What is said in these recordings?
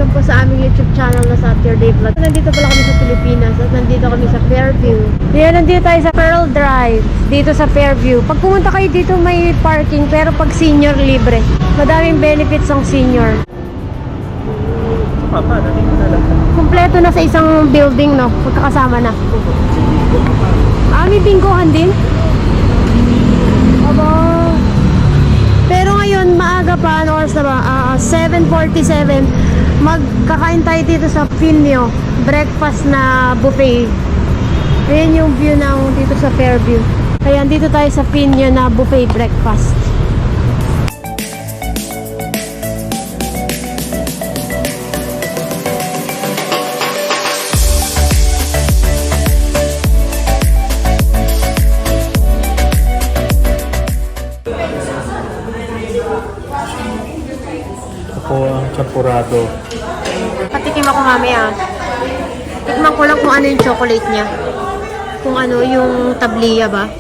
Welcome po sa aming YouTube channel na Saturday Vlog. Nandito pala kami sa Pilipinas at nandito kami sa Fairview. Kaya nandito tayo sa Pearl Drive, dito sa Fairview. Pag pumunta kayo dito may parking pero pag senior libre. Madaming benefits ang senior. Papa, nandito na lang. Kumpleto na sa isang building, no? Magkakasama na. May binggohan din? Aba. Pero ngayon, maaga pa, ano oras na ba? 7:47. Magkakain tayo dito sa Finio. Breakfast na buffet. Ayan yung view ng dito sa Fairview. Kaya dito tayo sa Finio na buffet breakfast. Ako ang champurado. Patikim ako mamaya. Tikman ko lang kung ano yung chocolate niya. Kung ano yung tabliya ba.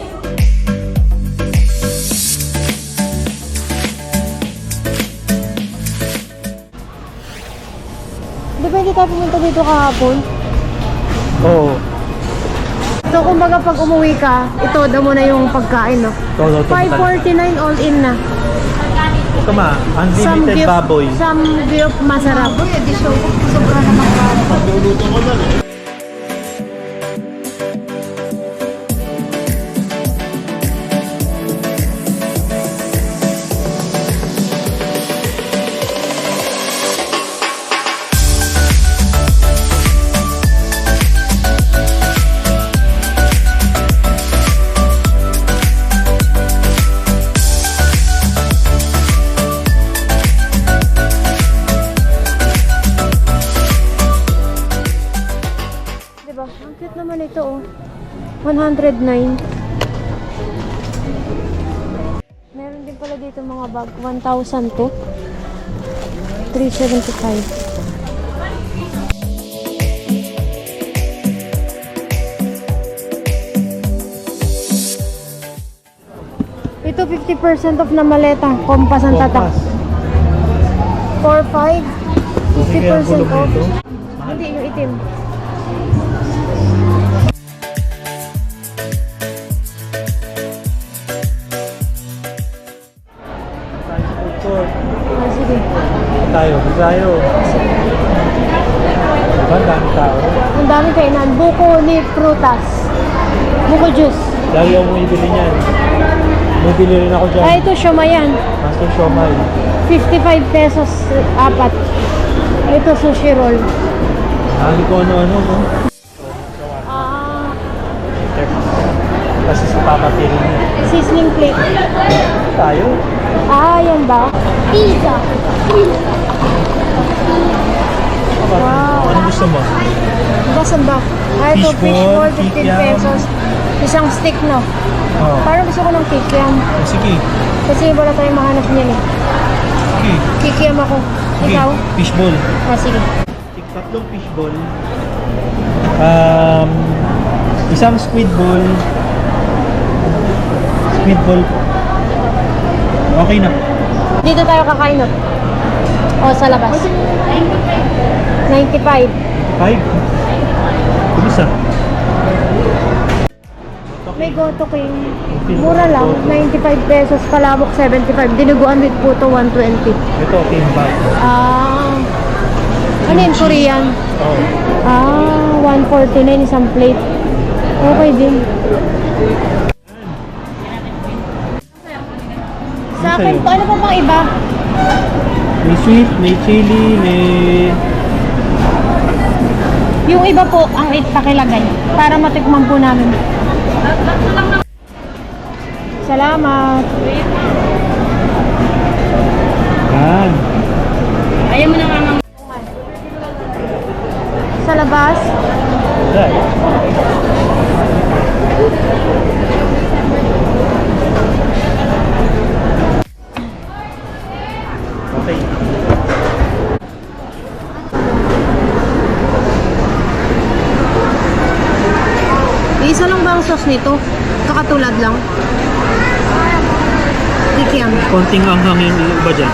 Di ba hindi tayo pumunta dito kahapon? Oo. So kumbaga pag umuwi ka, ito daw mo na yung pagkain, no? 549 all in na. Tama, unlimited baboy. Some beef masarap. Sobra naman baboy. Ang cute naman ito, oh. 109. Meron din pala dito mga bag. 1,000 to. 375. Ito 50% off na maleta. Kompas ang tatak. 4,500. 50% off. Hindi, yung itim. Sige. Tayo. Diba, ang dami tao. Ang dami kainan. Buko ni prutas. Buko juice. Lagi ako bumibili niyan. Bumibili rin ako dyan. Ito siomay yan. Master siomay. 55 pesos, 4. Ito sushi roll. Lagi ko ano-ano, no? Kasi sa papapirin niya. Sizzling plate. Tayo. Yan ba? Pizza. Wow. Ano gusto mo? Basan ba? Ito Fishball, fishball, 15 kikiam. pesos. Isang stick, no? Oo. Parang gusto ko ng kikiam. Sige. Kasi wala tayong mahanap niyan eh. Sige. Kikiam ako. Sige. Ikaw? Fishball. Sige. Tatlong fishball. Isang squid ball. Squid ball. Okay na. Dito tayo kakain, no? O, sa labas. 95. 5. Bilis ah. May Goto King. Mura lang. 95 pesos. Palabok 75. Dinuguan with puto 120. Ito, kimbap. Ano yun? Korean? Oh. 149 isang plate. Okay din. Sa akin po, ano pa pang iba? May sweet, may chili, may... Yung iba po, ang pakilagay. Para matikman po namin. Salamat. Yan. Ayaw mo na nga sa labas. Yan. Okay. Isa lang ba ang sauce nito? Kakatulad lang. Kikiam. Konting anghang yung iba dyan.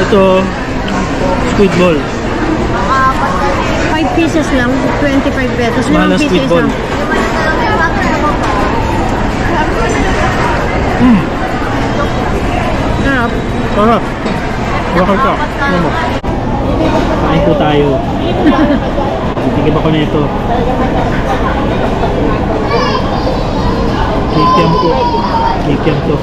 Ito, Squid ball. 5 pieces lang, 25 pesos. Mahal na Limang squid pieces ball. lang. Sarap. Sarap. Bakit ka? Ano mo? Kain po tayo. Titigim ako na ito. Kikiam po. Kikiam to.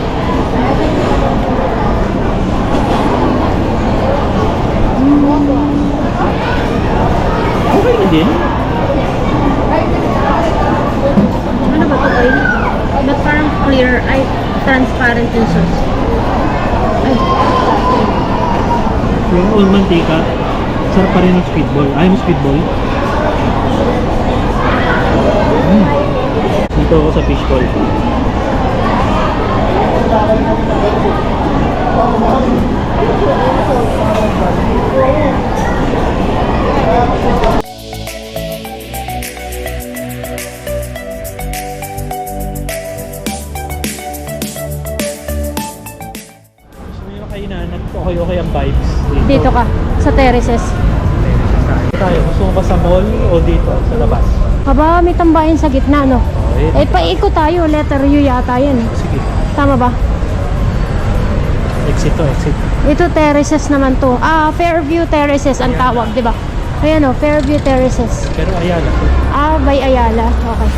Okay na din. Ano ba ito, oil? Ba't parang clear, ay, transparent yung sauce? Ay, Yung all mantika, sarap pa rin ng squid ball. Ayaw mo squid ball? Dito ako sa fish ball. Gusto nyo na kainan, nag-okay ang vibes dito ka, sa terraces. Tayo, gusto mo ba sa mall o dito, sa labas? Aba, may tambahin sa gitna, no? Okay. Eh, paikot tayo, letter U yata yan. Sige. Tama ba? Exit to, exit. Ito terraces naman to. Ah, Fairview Terraces ang tawag, di ba? Ayan o, Fairview Terraces. Pero Ayala to. Ah, by Ayala. Okay.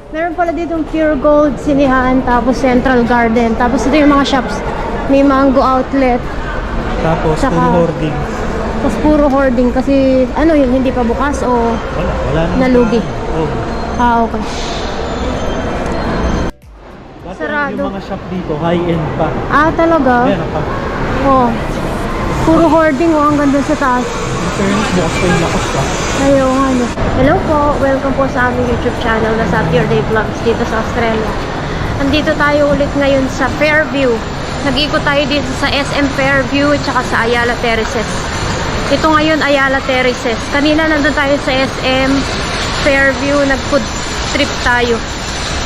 Meron pala ditong Pure Gold, Sinihan, tapos Central Garden. Tapos ito yung mga shops. May Mango Outlet. Tapos, Saka- puro hoarding. Tapos puro hoarding kasi ano yun, hindi pa bukas o... Wala na. Nalugi. Oh. Ah, okay. Dati Sarado. yung mga shop dito, high-end pa. Ah, talaga? Ayan, ang pag- Oh. Puro hoarding o hanggang dun sa taas. in fairness, bukas pa yung lakas pa. Ayaw nga no. Hello po, welcome po sa aming YouTube channel na Saturday Vlogs dito sa Australia. Andito tayo ulit ngayon sa Fairview. Nag-ikot tayo dito sa SM Fairview at saka sa Ayala Terraces. Ito ngayon Ayala Terraces. Kanina nandun tayo sa SM Fairview, nag-food trip tayo.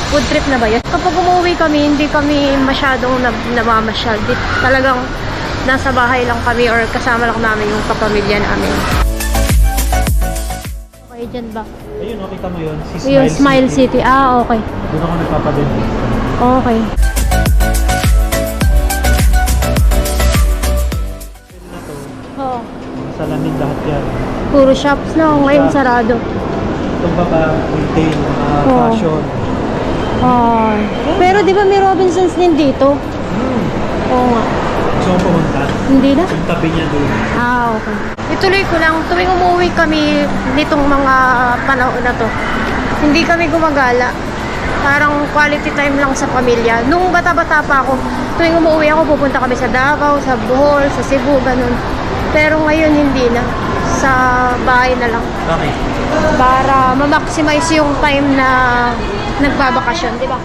Food trip na ba yan? Kapag umuwi kami, hindi kami masyadong namamasyal. Talagang nasa bahay lang kami or kasama lang namin yung kapamilya namin. Okay, dyan ba? Ayun, nakita mo yun. Si Yung Smile City. Ah, okay. Doon ako nagpapadentist. Okay. Na to, Oo. mga salamin lahat yan. Puro shops na. Ngayon Shops. sarado. Itong baba, retail, mga Oo. fashion. Ah. Pero di ba may Robinsons din dito? Oo nga. Gusto mo pumunta? Hindi na? Yung tabi niya doon. Ah, okay. Ituloy ko lang, tuwing umuwi kami nitong mga panahon na to, hindi kami gumagala. Parang quality time lang sa pamilya. Nung bata-bata pa ako, tuwing umuwi ako, pupunta kami sa Davao, sa Bohol, sa Cebu, ganun. Pero ngayon hindi na. Sa bahay na lang. Bakit? Para ma-maximize yung time na nagbabakasyon, di ba?